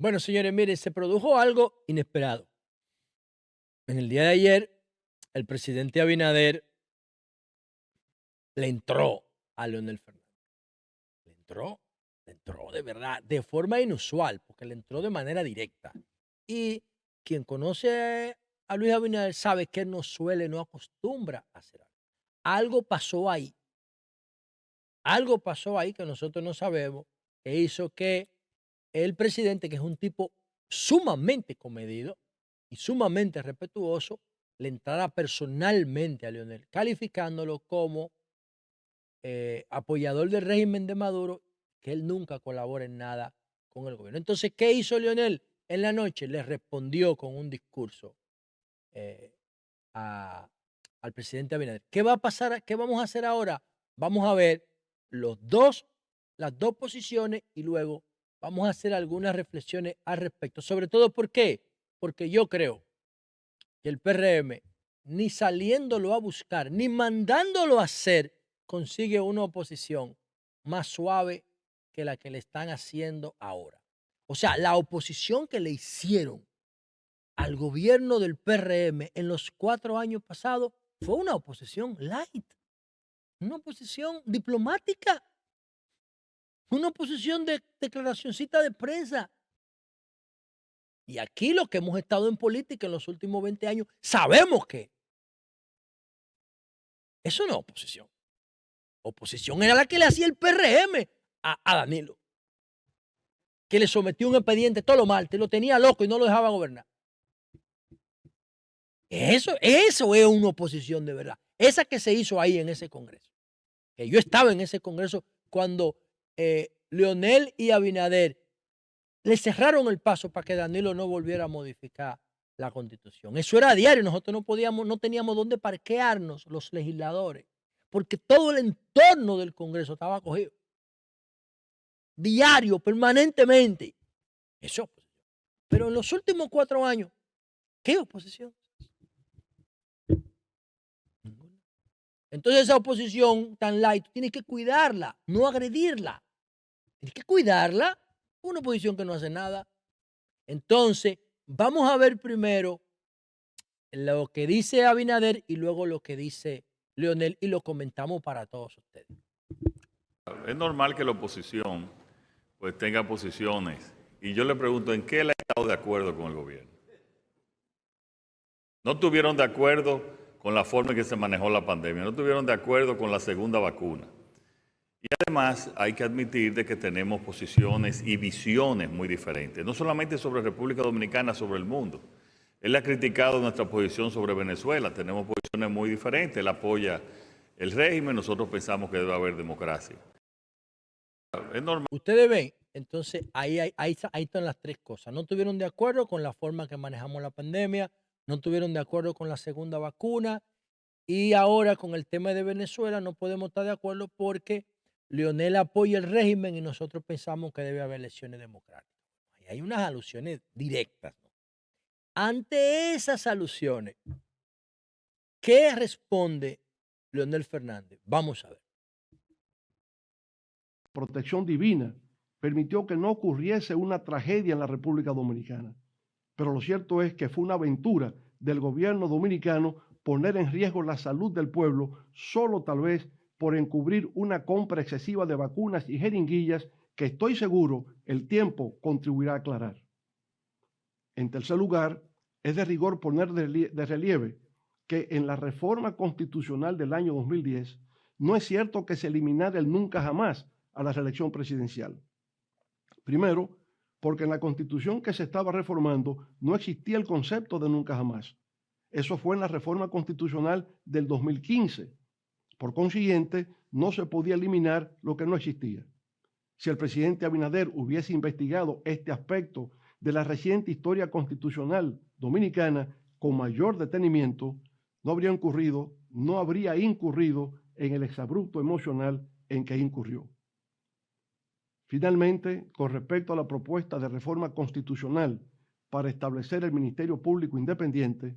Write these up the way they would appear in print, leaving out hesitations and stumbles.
Bueno, señores, mire, se produjo algo inesperado. En el día de ayer, el presidente Abinader le entró a Leonel Fernández. Le entró de verdad, de forma inusual, porque le entró de manera directa. Y quien conoce a Luis Abinader sabe que él no suele, no acostumbra a hacer algo. Algo pasó ahí. Algo pasó ahí que nosotros no sabemos, que hizo que el presidente, que es un tipo sumamente comedido y sumamente respetuoso, le entrara personalmente a Leonel, calificándolo como apoyador del régimen de Maduro, que él nunca colabora en nada con el gobierno. Entonces, ¿qué hizo Leonel? En la noche le respondió con un discurso eh, a- al presidente Abinader. ¿Qué va a pasar? ¿Qué vamos a hacer ahora? Vamos a ver los dos, las dos posiciones y luego vamos a hacer algunas reflexiones al respecto. Sobre todo, ¿por qué? Porque yo creo que el PRM, ni saliéndolo a buscar, ni mandándolo a hacer, consigue una oposición más suave que la que le están haciendo ahora. O sea, la oposición que le hicieron al gobierno del PRM en los 4 años pasados fue una oposición light, una oposición diplomática, una oposición de declaracioncita de prensa. Y aquí los que hemos estado en política en los últimos 20 años sabemos que eso no es oposición. Oposición era la que le hacía el PRM a Danilo, que le sometió un expediente todo lo mal, te lo tenía loco y no lo dejaba gobernar. Eso es una oposición de verdad. Esa que se hizo ahí en ese Congreso. Que yo estaba en ese Congreso cuando Leonel y Abinader le cerraron el paso para que Danilo no volviera a modificar la Constitución. Eso era diario, nosotros no teníamos dónde parquearnos los legisladores, porque todo el entorno del Congreso estaba cogido. Diario, permanentemente. Eso. Pero en los últimos 4 años, ¿qué oposición? Ninguna. Entonces esa oposición tan light, tienes que cuidarla, no agredirla. Tienes que cuidarla. Una oposición que no hace nada. Entonces, vamos a ver primero lo que dice Abinader y luego lo que dice Leonel y lo comentamos para todos ustedes. Es normal que la oposición pues tenga posiciones y yo le pregunto en qué él ha estado de acuerdo con el gobierno. No estuvieron de acuerdo con la forma en que se manejó la pandemia, no estuvieron de acuerdo con la segunda vacuna. Y además hay que admitir de que tenemos posiciones y visiones muy diferentes, no solamente sobre República Dominicana, sobre el mundo. Él ha criticado nuestra posición sobre Venezuela, tenemos posiciones muy diferentes, él apoya el régimen, nosotros pensamos que debe haber democracia. Es normal. Ustedes ven, entonces ahí están las tres cosas. No estuvieron de acuerdo con la forma que manejamos la pandemia, no estuvieron de acuerdo con la segunda vacuna y ahora con el tema de Venezuela no podemos estar de acuerdo porque Leonel apoya el régimen y nosotros pensamos que debe haber elecciones democráticas. Ahí hay unas alusiones directas, ¿no? Ante esas alusiones, ¿qué responde Leonel Fernández? Vamos a ver. Protección divina permitió que no ocurriese una tragedia en la República Dominicana. Pero lo cierto es que fue una aventura del gobierno dominicano poner en riesgo la salud del pueblo solo tal vez por encubrir una compra excesiva de vacunas y jeringuillas que estoy seguro el tiempo contribuirá a aclarar. En tercer lugar, es de rigor poner de relieve que en la reforma constitucional del año 2010 no es cierto que se eliminara el nunca jamás a la reelección presidencial. Primero, porque en la constitución que se estaba reformando no existía el concepto de nunca jamás. Eso fue en la reforma constitucional del 2015. Por consiguiente, no se podía eliminar lo que no existía. Si el presidente Abinader hubiese investigado este aspecto de la reciente historia constitucional dominicana con mayor detenimiento, no habría incurrido en el exabrupto emocional en que incurrió. Finalmente, con respecto a la propuesta de reforma constitucional para establecer el Ministerio Público Independiente,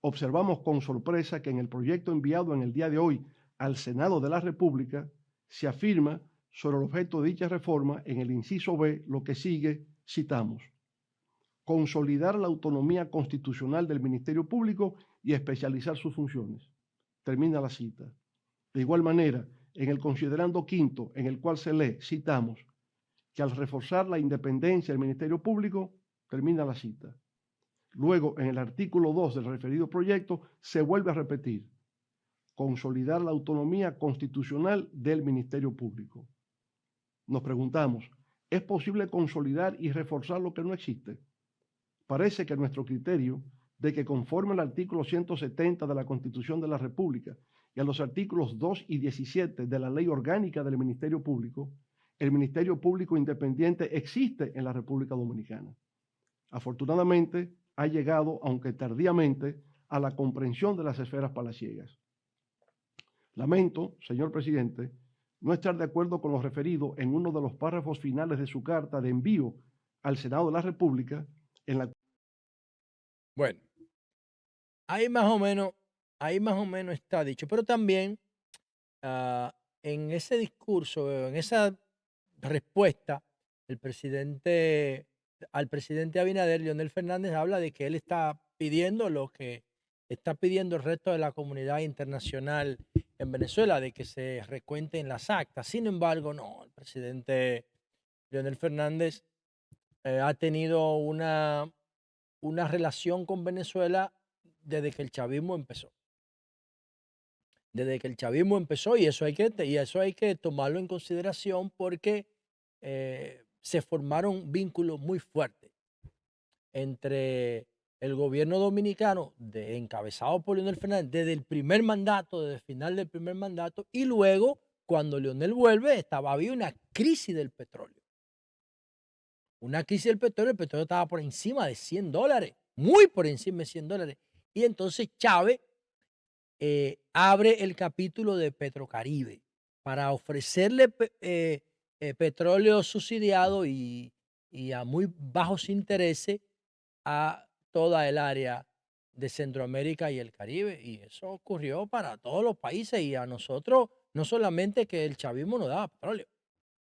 observamos con sorpresa que en el proyecto enviado en el día de hoy al Senado de la República se afirma sobre el objeto de dicha reforma en el inciso B lo que sigue, citamos: consolidar la autonomía constitucional del Ministerio Público y especializar sus funciones. Termina la cita. De igual manera, en el considerando quinto, en el cual se lee, citamos, que al reforzar la independencia del Ministerio Público, termina la cita. Luego, en el artículo 2 del referido proyecto, se vuelve a repetir, consolidar la autonomía constitucional del Ministerio Público. Nos preguntamos, ¿es posible consolidar y reforzar lo que no existe? Parece que nuestro criterio de que conforme al artículo 170 de la Constitución de la República y a los artículos 2 y 17 de la Ley Orgánica del Ministerio Público, el Ministerio Público Independiente existe en la República Dominicana. Afortunadamente, ha llegado, aunque tardíamente, a la comprensión de las esferas palaciegas. Lamento, señor presidente, no estar de acuerdo con lo referido en uno de los párrafos finales de su carta de envío al Senado de la República, en la... Bueno, ahí más o menos está dicho, pero también en ese discurso, en esa respuesta, al presidente Abinader, Leonel Fernández, habla de que él está pidiendo lo que está pidiendo el resto de la comunidad internacional en Venezuela, de que se recuenten las actas. Sin embargo, no, el presidente Leonel Fernández ha tenido una relación con Venezuela desde que el chavismo empezó. Desde que el chavismo empezó, y eso hay que tomarlo en consideración porque se formaron vínculos muy fuertes entre el gobierno dominicano, encabezado por Leonel Fernández, desde el primer mandato, desde el final del primer mandato, y luego, cuando Leonel vuelve, había una crisis del petróleo. Una crisis del petróleo, el petróleo estaba por encima de $100, muy por encima de $100. Y entonces Chávez abre el capítulo de Petrocaribe para ofrecerle petróleo subsidiado y a muy bajos intereses a toda el área de Centroamérica y el Caribe. Y eso ocurrió para todos los países, y a nosotros no solamente que el chavismo nos daba petróleo,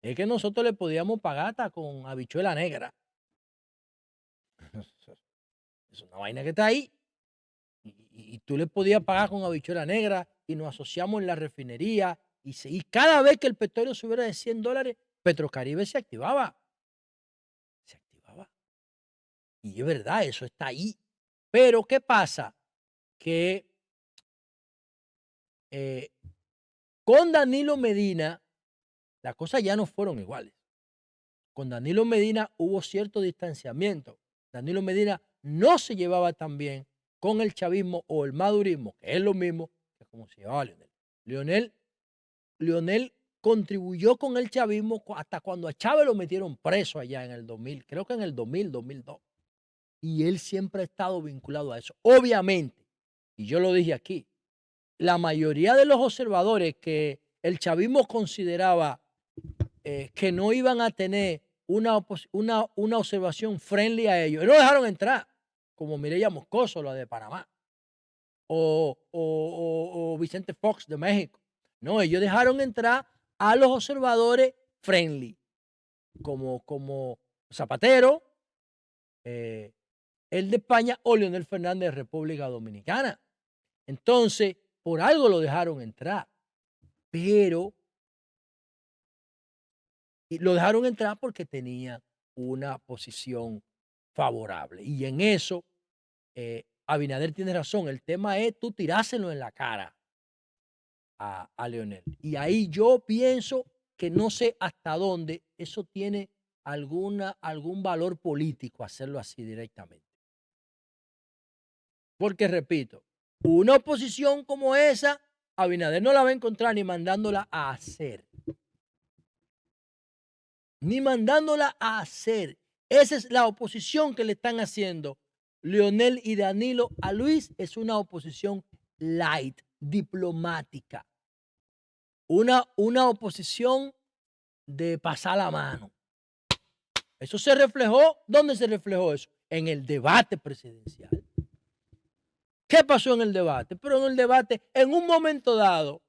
es que nosotros le podíamos pagar hasta con habichuela negra. Es una vaina que está ahí. Y tú le podías pagar con habichuela negra, y nos asociamos en la refinería. Y cada vez que el petróleo subiera de $100, Petrocaribe se activaba. Se activaba. Y es verdad, eso está ahí. Pero ¿qué pasa? Que con Danilo Medina las cosas ya no fueron iguales. Con Danilo Medina hubo cierto distanciamiento. Danilo Medina no se llevaba tan bien con el chavismo o el madurismo, que es lo mismo que como se llevaba Leonel. Leonel contribuyó con el chavismo hasta cuando a Chávez lo metieron preso allá en el 2000, creo que en el 2000, 2002. Y él siempre ha estado vinculado a eso. Obviamente, y yo lo dije aquí, la mayoría de los observadores que el chavismo consideraba que no iban a tener una observación friendly a ellos, no dejaron entrar, como Mireya Moscoso, la de Panamá, o Vicente Fox de México. No, ellos dejaron entrar a los observadores friendly, como Zapatero, el de España, o Leonel Fernández de República Dominicana. Entonces, por algo lo dejaron entrar, pero lo dejaron entrar porque tenía una posición favorable. Y en eso, Abinader tiene razón. El tema es tú tirárselo en la cara a Leonel. Y ahí yo pienso que no sé hasta dónde eso tiene algún valor político hacerlo así directamente. Porque, repito, una oposición como esa, Abinader no la va a encontrar ni mandándola a hacer. Ni mandándola a hacer. Esa es la oposición que le están haciendo Leonel y Danilo a Luis. Es una oposición light, diplomática. Una oposición de pasar la mano. Eso se reflejó. ¿Dónde se reflejó eso? En el debate presidencial. ¿Qué pasó en el debate? Pero en el debate, en un momento dado,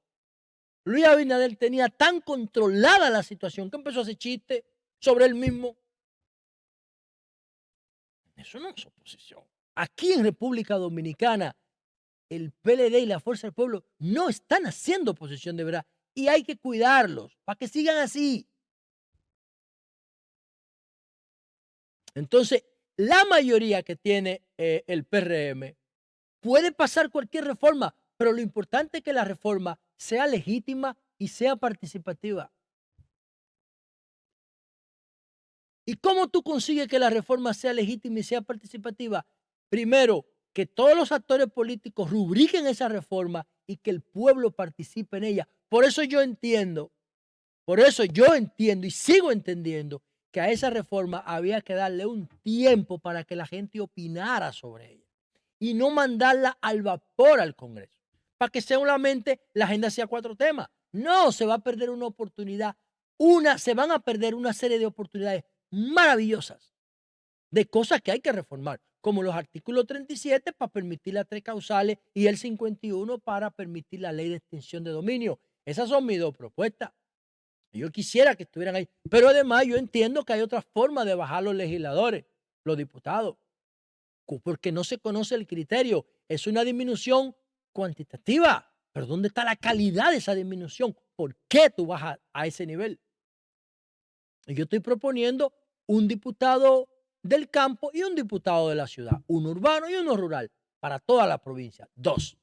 Luis Abinader tenía tan controlada la situación que empezó a hacer chistes sobre él mismo. Eso no es oposición. Aquí en República Dominicana, el PLD y la Fuerza del Pueblo no están haciendo oposición de verdad y hay que cuidarlos para que sigan así. Entonces, la mayoría que tiene el PRM puede pasar cualquier reforma, pero lo importante es que la reforma sea legítima y sea participativa. ¿Y cómo tú consigues que la reforma sea legítima y sea participativa? Primero, que todos los actores políticos rubriquen esa reforma y que el pueblo participe en ella. Por eso yo entiendo y sigo entendiendo que a esa reforma había que darle un tiempo para que la gente opinara sobre ella y no mandarla al vapor al Congreso, para que solamente la agenda sea 4 temas. No, se va a perder una oportunidad, se van a perder una serie de oportunidades maravillosas de cosas que hay que reformar, como los artículos 37 para permitir las 3 causales y el 51 para permitir la ley de extinción de dominio. Esas son mis 2 propuestas. Yo quisiera que estuvieran ahí, pero además yo entiendo que hay otras formas de bajar los legisladores, los diputados, porque no se conoce el criterio. Es una disminución cuantitativa, pero ¿dónde está la calidad de esa disminución? ¿Por qué tú vas a ese nivel? Y yo estoy proponiendo un diputado del campo y un diputado de la ciudad, uno urbano y uno rural, para toda la provincia, 2.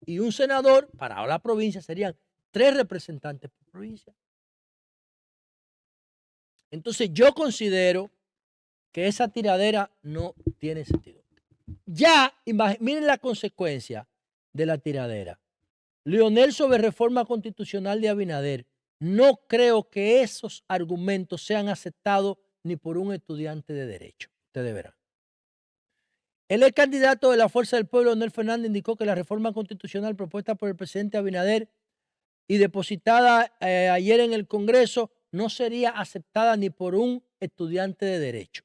Y un senador para la provincia, serían 3 representantes por provincia. Entonces yo considero que esa tiradera no tiene sentido. Ya, miren la consecuencia de la tiradera. Leonel sobre reforma constitucional de Abinader. No creo que esos argumentos sean aceptados ni por un estudiante de derecho. Ustedes verán. El ex candidato de la Fuerza del Pueblo, Leonel Fernández, indicó que la reforma constitucional propuesta por el presidente Abinader y depositada ayer en el Congreso no sería aceptada ni por un estudiante de derecho.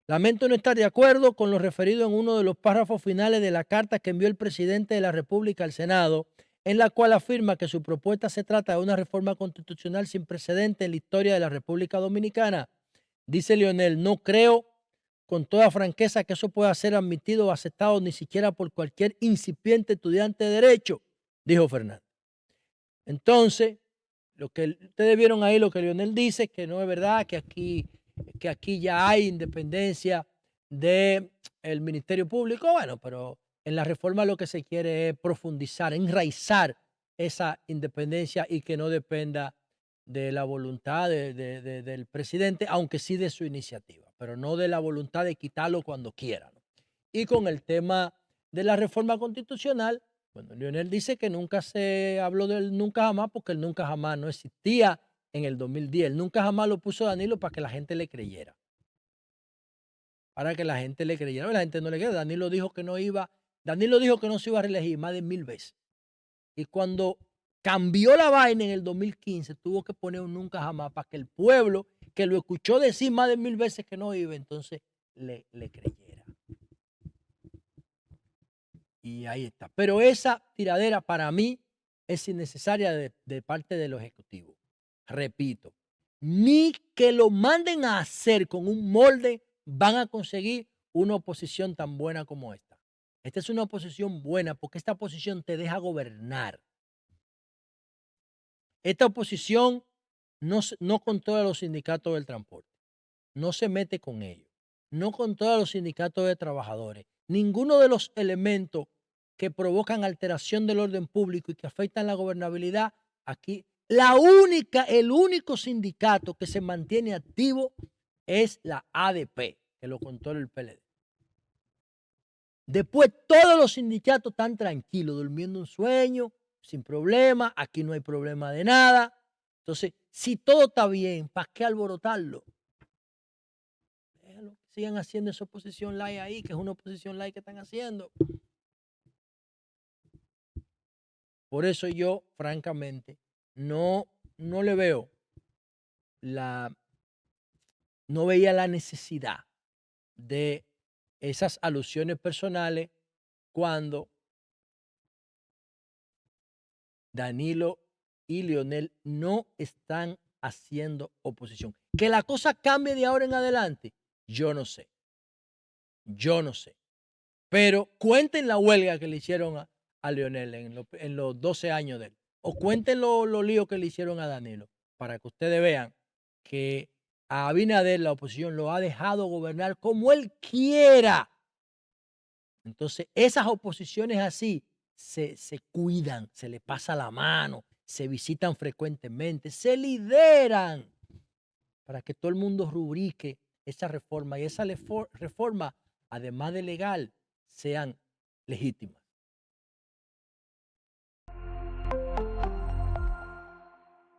Lamento no estar de acuerdo con lo referido en uno de los párrafos finales de la carta que envió el presidente de la República al Senado, en la cual afirma que su propuesta se trata de una reforma constitucional sin precedente en la historia de la República Dominicana. Dice Leonel, no creo con toda franqueza que eso pueda ser admitido o aceptado ni siquiera por cualquier incipiente estudiante de derecho, dijo Fernández. Entonces, lo que ustedes vieron ahí, lo que Leonel dice, que no es verdad, que aquí ya hay independencia del Ministerio Público. Bueno, pero en la reforma lo que se quiere es profundizar, enraizar esa independencia y que no dependa de la voluntad del presidente, aunque sí de su iniciativa, pero no de la voluntad de quitarlo cuando quiera, ¿no? Y con el tema de la reforma constitucional, bueno, Leonel dice que nunca se habló del nunca jamás porque el nunca jamás no existía en el 2010. El nunca jamás lo puso Danilo para que la gente le creyera. Para que la gente le creyera. La gente no le cree. Danilo dijo que no se iba a reelegir más de 1000 veces. Y cuando cambió la vaina en el 2015, tuvo que poner un nunca jamás para que el pueblo que lo escuchó decir más de 1000 veces que no iba, entonces le creyera. Y ahí está. Pero esa tiradera para mí es innecesaria de parte del Ejecutivo. Repito, ni que lo manden a hacer con un molde van a conseguir una oposición tan buena como esta. Esta es una oposición buena porque esta oposición te deja gobernar. Esta oposición no controla los sindicatos del transporte, no se mete con ellos, no controla los sindicatos de trabajadores. Ninguno de los elementos que provocan alteración del orden público y que afectan la gobernabilidad, aquí el único sindicato que se mantiene activo es la ADP, que lo controla el PLD. Después todos los sindicatos están tranquilos, durmiendo un sueño, sin problema, aquí no hay problema de nada. Entonces, si todo está bien, ¿para qué alborotarlo? Déjalo, sigan haciendo esa oposición light ahí, que es una oposición light que están haciendo. Por eso yo, francamente, no le veo no veía la necesidad de esas alusiones personales cuando Danilo y Leonel no están haciendo oposición. Que la cosa cambie de ahora en adelante, Yo no sé. Yo no sé. Pero cuenten la huelga que le hicieron a Leonel en los 12 años de él. O cuenten los líos que le hicieron a Danilo. Para que ustedes vean que a Abinader la oposición lo ha dejado gobernar como él quiera. Entonces, esas oposiciones así se cuidan, se le pasa la mano, se visitan frecuentemente, se lideran para que todo el mundo rubrique esa reforma y esa reforma, además de legal, sean legítimas.